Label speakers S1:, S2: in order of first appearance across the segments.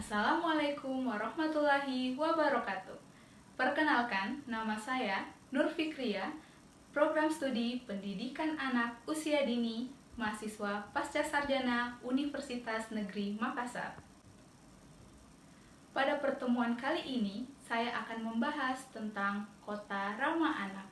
S1: Assalamualaikum warahmatullahi wabarakatuh. Perkenalkan, nama saya Nur Fikria, Program Studi Pendidikan Anak Usia Dini, mahasiswa Pasca Sarjana Universitas Negeri Makassar. Pada pertemuan kali ini, saya akan membahas tentang kota ramah anak.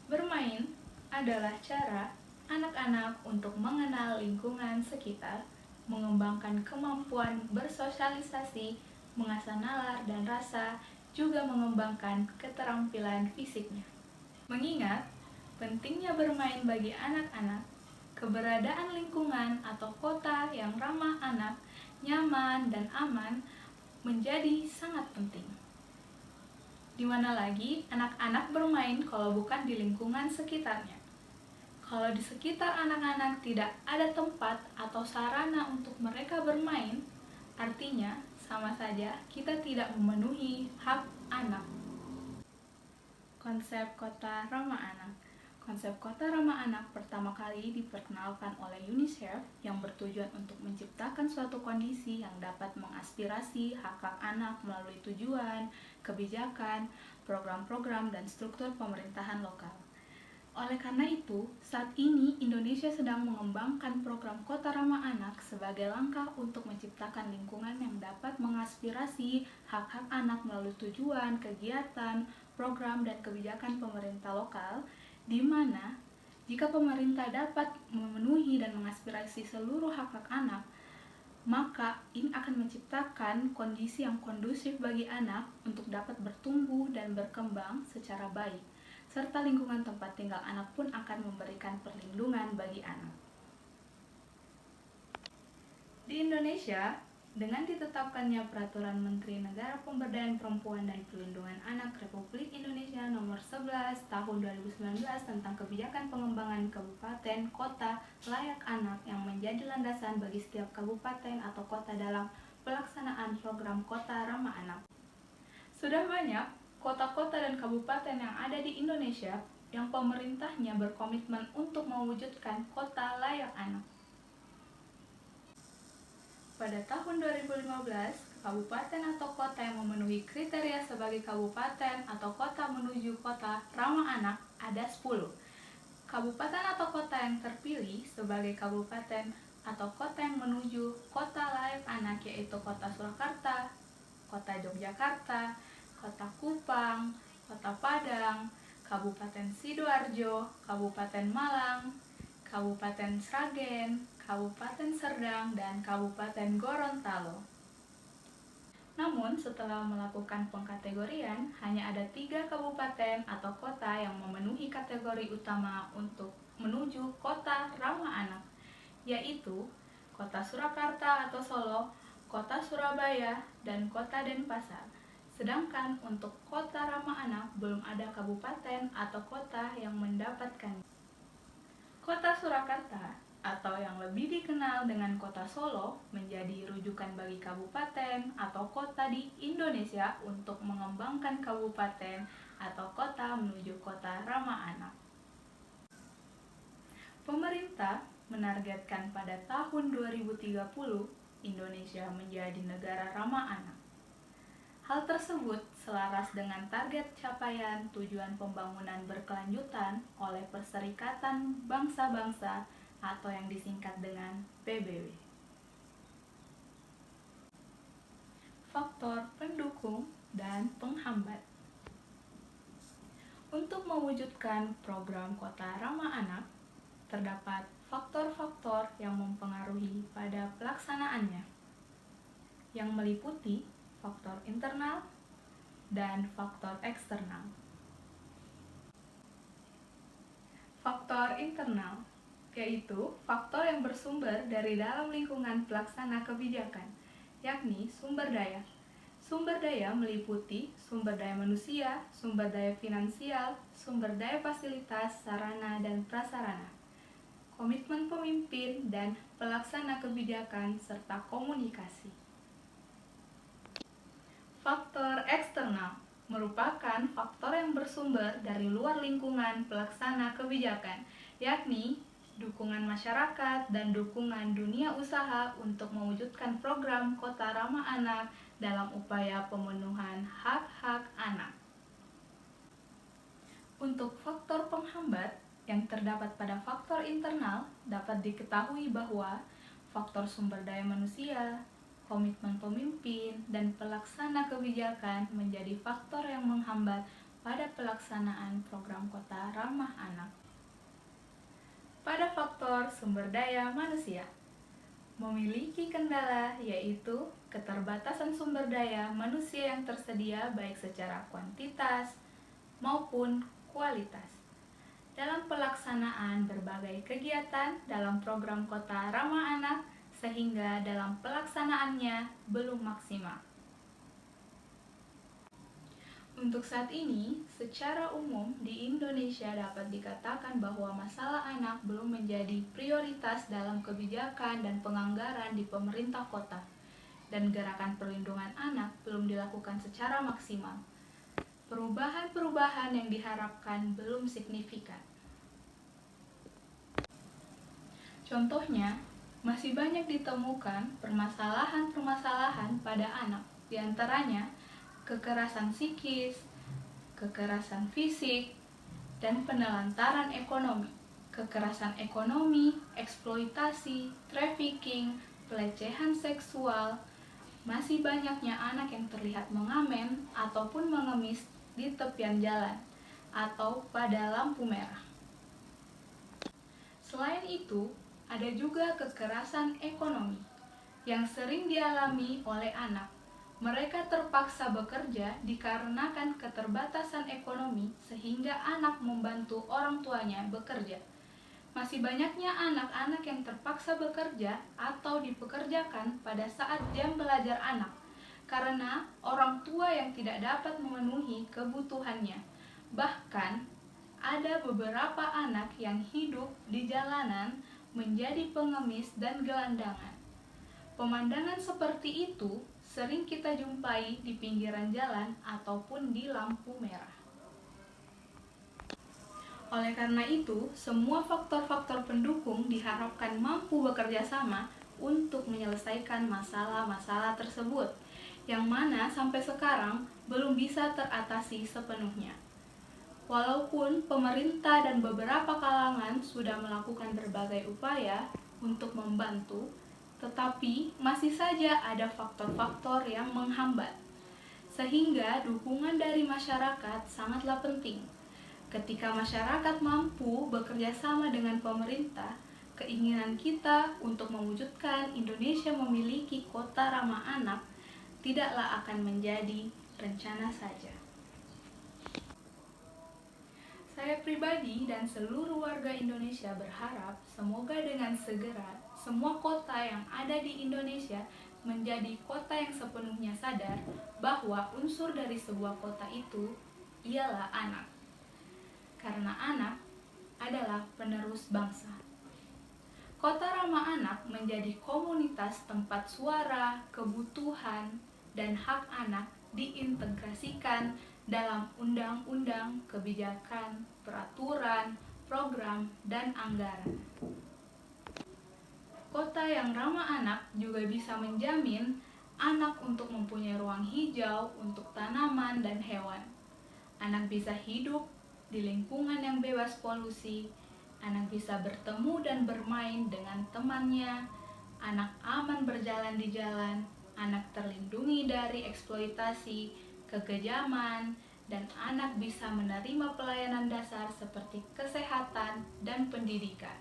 S1: Bermain adalah cara anak-anak untuk mengenal lingkungan sekitar, mengembangkan kemampuan bersosialisasi, mengasah nalar dan rasa, juga mengembangkan keterampilan fisiknya. Mengingat pentingnya bermain bagi anak-anak, keberadaan lingkungan atau kota yang ramah anak, nyaman dan aman menjadi sangat penting. Di mana lagi anak-anak bermain kalau bukan di lingkungan sekitarnya? Kalau di sekitar anak-anak tidak ada tempat atau sarana untuk mereka bermain, artinya sama saja kita tidak memenuhi hak anak. Konsep kota ramah anak. Konsep kota ramah anak pertama kali diperkenalkan oleh UNICEF yang bertujuan untuk menciptakan suatu kondisi yang dapat mengaspirasi hak-hak anak melalui tujuan, kebijakan, program-program, dan struktur pemerintahan lokal. Oleh karena itu, saat ini Indonesia sedang mengembangkan program Kota Ramah Anak sebagai langkah untuk menciptakan lingkungan yang dapat mengaspirasi hak-hak anak melalui tujuan, kegiatan, program, dan kebijakan pemerintah lokal, di mana jika pemerintah dapat memenuhi dan mengaspirasi seluruh hak-hak anak, maka ini akan menciptakan kondisi yang kondusif bagi anak untuk dapat bertumbuh dan berkembang secara baik, serta lingkungan tempat tinggal anak pun akan memberikan perlindungan bagi anak. Di Indonesia, dengan ditetapkannya Peraturan Menteri Negara Pemberdayaan Perempuan dan Perlindungan Anak Republik Indonesia Nomor 11 Tahun 2019 tentang kebijakan pengembangan kabupaten kota layak anak yang menjadi landasan bagi setiap kabupaten atau kota dalam pelaksanaan program Kota Ramah Anak. Sudah banyak kota-kota dan kabupaten yang ada di Indonesia yang pemerintahnya berkomitmen untuk mewujudkan kota layak anak. Pada tahun 2015, kabupaten atau kota yang memenuhi kriteria sebagai kabupaten atau kota menuju kota ramah anak ada 10. Kabupaten atau kota yang terpilih sebagai kabupaten atau kota yang menuju kota layak anak yaitu Kota Surakarta, Kota Yogyakarta, Kota Kupang, Kota Padang, Kabupaten Sidoarjo, Kabupaten Malang, Kabupaten Sragen, Kabupaten Serdang, dan Kabupaten Gorontalo. Namun, setelah melakukan pengkategorian, hanya ada 3 kabupaten atau kota yang memenuhi kategori utama untuk menuju kota ramah anak, yaitu Kota Surakarta atau Solo, Kota Surabaya, dan Kota Denpasar. Sedangkan untuk kota ramah anak belum ada kabupaten atau kota yang mendapatkan. Kota Surakarta atau yang lebih dikenal dengan Kota Solo menjadi rujukan bagi kabupaten atau kota di Indonesia untuk mengembangkan kabupaten atau kota menuju kota ramah anak. Pemerintah menargetkan pada tahun 2030 Indonesia menjadi negara ramah anak. Hal tersebut selaras dengan target capaian tujuan pembangunan berkelanjutan oleh Perserikatan Bangsa-Bangsa atau yang disingkat dengan PBB. Faktor pendukung dan penghambat. Untuk mewujudkan program Kota Ramah Anak, terdapat faktor-faktor yang mempengaruhi pada pelaksanaannya, yang meliputi faktor internal dan faktor eksternal. Faktor internal yaitu faktor yang bersumber dari dalam lingkungan pelaksana kebijakan, yakni sumber daya. Sumber daya meliputi sumber daya manusia, sumber daya finansial, sumber daya fasilitas, sarana dan prasarana, komitmen pemimpin dan pelaksana kebijakan, serta komunikasi. Faktor eksternal merupakan faktor yang bersumber dari luar lingkungan pelaksana kebijakan, yakni dukungan masyarakat, dan dukungan dunia usaha untuk mewujudkan program Kota Ramah Anak dalam upaya pemenuhan hak-hak anak. Untuk faktor penghambat yang terdapat pada faktor internal, dapat diketahui bahwa faktor sumber daya manusia, komitmen pemimpin, dan pelaksana kebijakan menjadi faktor yang menghambat pada pelaksanaan program Kota Ramah Anak. Pada faktor sumber daya manusia, memiliki kendala yaitu keterbatasan sumber daya manusia yang tersedia baik secara kuantitas maupun kualitas dalam pelaksanaan berbagai kegiatan dalam program Kota Ramah Anak, sehingga dalam pelaksanaannya belum maksimal. Untuk saat ini, secara umum di Indonesia dapat dikatakan bahwa masalah anak belum menjadi prioritas dalam kebijakan dan penganggaran di pemerintah kota, dan gerakan perlindungan anak belum dilakukan secara maksimal. Perubahan-perubahan yang diharapkan belum signifikan. Contohnya, masih banyak ditemukan permasalahan-permasalahan pada anak, diantaranya kekerasan psikis, kekerasan fisik, dan penelantaran ekonomi, kekerasan ekonomi, eksploitasi, trafficking, pelecehan seksual. Masih banyaknya anak yang terlihat mengamen ataupun mengemis di tepian jalan atau pada lampu merah. Selain itu, ada juga kekerasan ekonomi yang sering dialami oleh anak. Mereka terpaksa bekerja dikarenakan keterbatasan ekonomi sehingga anak membantu orang tuanya bekerja. Masih banyaknya anak-anak yang terpaksa bekerja atau dipekerjakan pada saat jam belajar anak karena orang tua yang tidak dapat memenuhi kebutuhannya. Bahkan, ada beberapa anak yang hidup di jalanan menjadi pengemis dan gelandangan. Pemandangan seperti itu sering kita jumpai di pinggiran jalan ataupun di lampu merah. Oleh karena itu, semua faktor-faktor pendukung diharapkan mampu bekerja sama untuk menyelesaikan masalah-masalah tersebut, yang mana sampai sekarang belum bisa teratasi sepenuhnya. Walaupun pemerintah dan beberapa kalangan sudah melakukan berbagai upaya untuk membantu, tetapi masih saja ada faktor-faktor yang menghambat, sehingga dukungan dari masyarakat sangatlah penting. Ketika masyarakat mampu bekerja sama dengan pemerintah, keinginan kita untuk mewujudkan Indonesia memiliki kota ramah anak tidaklah akan menjadi rencana saja. Saya pribadi dan seluruh warga Indonesia berharap semoga dengan segera semua kota yang ada di Indonesia menjadi kota yang sepenuhnya sadar bahwa unsur dari sebuah kota itu ialah anak. Karena anak adalah penerus bangsa. Kota ramah anak menjadi komunitas tempat suara, kebutuhan, dan hak anak diintegrasikan dalam undang-undang, kebijakan, peraturan, program, dan anggaran. Kota yang ramah anak juga bisa menjamin anak untuk mempunyai ruang hijau untuk tanaman dan hewan. Anak bisa hidup di lingkungan yang bebas polusi, anak bisa bertemu dan bermain dengan temannya, anak aman berjalan di jalan, anak terlindungi dari eksploitasi, kekejaman, dan anak bisa menerima pelayanan dasar seperti kesehatan dan pendidikan.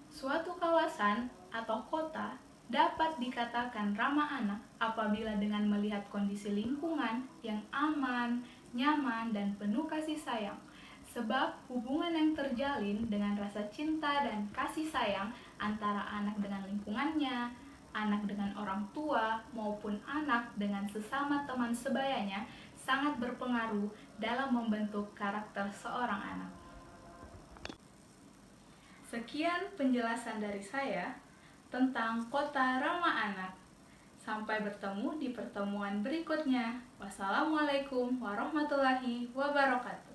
S1: Suatu kawasan atau kota dapat dikatakan ramah anak apabila dengan melihat kondisi lingkungan yang aman, nyaman, dan penuh kasih sayang. Sebab hubungan yang terjalin dengan rasa cinta dan kasih sayang antara anak dengan lingkungannya, anak dengan orang tua, maupun anak dengan sesama teman sebayanya sangat berpengaruh dalam membentuk karakter seorang anak. Sekian penjelasan dari saya tentang Kota Ramah Anak. Sampai bertemu di pertemuan berikutnya. Wassalamualaikum warahmatullahi wabarakatuh.